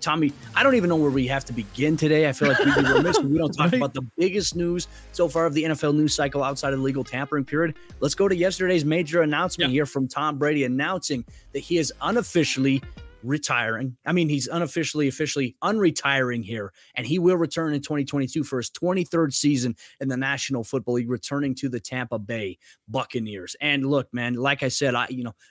Tommy, I don't even know where we have to begin today. I feel like we'd be remiss if we don't talk about the biggest news so far of the NFL news cycle outside of the legal tampering period. Let's go to yesterday's major announcement here from Tom Brady announcing that he is unofficially retiring. I mean, he's officially unretiring here, and he will return in 2022 for his 23rd season in the National Football League, returning to the Tampa Bay Buccaneers. And look, man, like I said,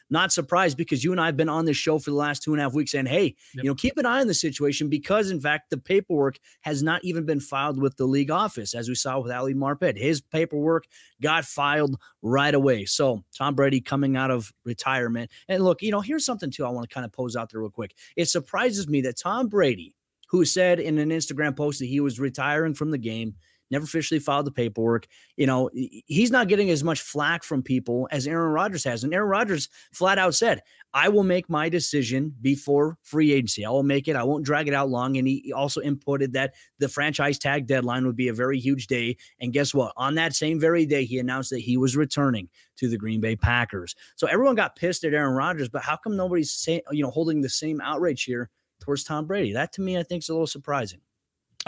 not surprised, because you and I have been on this show for the last 2.5 weeks saying, hey, keep an eye on the situation, because in fact, the paperwork has not even been filed with the league office, as we saw with Ali Marpet. His paperwork got filed right away. So Tom Brady coming out of retirement. And look, here's something too I want to kind of pose out there real quick. It surprises me that Tom Brady, who said in an Instagram post that he was retiring from the game, never officially filed the paperwork, he's not getting as much flack from people as Aaron Rodgers has. And Aaron Rodgers flat out said, I will make my decision before free agency. I will make it. I won't drag it out long. And he also inputted that the franchise tag deadline would be a very huge day. And guess what? On that same very day, he announced that he was returning to the Green Bay Packers. So everyone got pissed at Aaron Rodgers, but how come nobody's holding the same outrage here towards Tom Brady? That, to me, I think is a little surprising.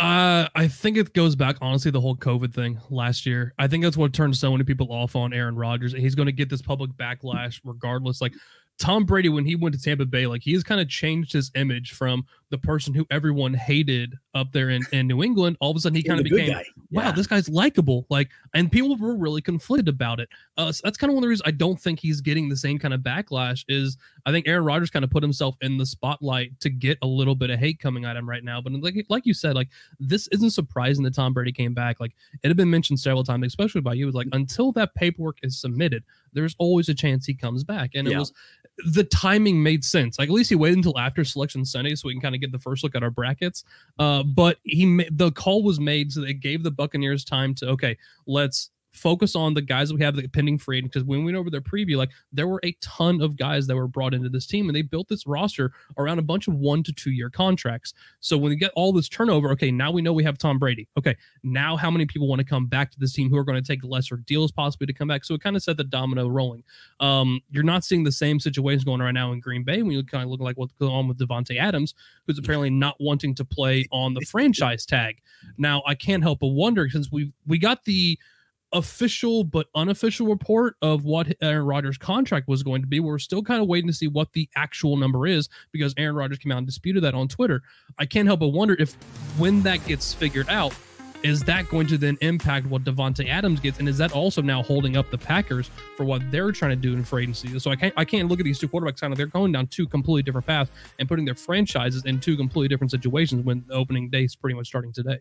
I think it goes back, honestly, the whole COVID thing last year. I think that's what turned so many people off on Aaron Rodgers. And he's going to get this public backlash regardless. Like, Tom Brady, when he went to Tampa Bay, like, he has kind of changed his image from the person who everyone hated up there in New England. All of a sudden, he kind of became, wow, this guy's likable. Like, and people were really conflicted about it. So that's kind of one of the reasons I don't think he's getting the same kind of backlash. Is I think Aaron Rodgers kind of put himself in the spotlight to get a little bit of hate coming at him right now. But like you said, like, this isn't surprising that Tom Brady came back. Like, it had been mentioned several times, especially by you. It's like, until that paperwork is submitted, there's always a chance he comes back. And it was, the timing made sense. Like, at least he waited until after Selection Sunday so we can kind of get the first look at our brackets. But the call was made, so they gave the Buccaneers time to, okay, let's focus on the guys that we have that pending free agent, because when we went over their preview, like, there were a ton of guys that were brought into this team, and they built this roster around a bunch of 1 to 2 year contracts. So when we get all this turnover, okay, now we know we have Tom Brady. Okay, now how many people want to come back to this team who are going to take lesser deals possibly to come back? So it kind of set the domino rolling. You're not seeing the same situation going on right now in Green Bay when you kind of look like what's going on with Devontae Adams, who's apparently not wanting to play on the franchise tag. Now, I can't help but wonder, since we got the official but unofficial report of what Aaron Rodgers' contract was going to be. We're still kind of waiting to see what the actual number is, because Aaron Rodgers came out and disputed that on Twitter. I can't help but wonder if, when that gets figured out, is that going to then impact what Devontae Adams gets? And is that also now holding up the Packers for what they're trying to do in free agency? So I can't look at these two quarterbacks kind of, they're going down two completely different paths and putting their franchises in two completely different situations when the opening day is pretty much starting today.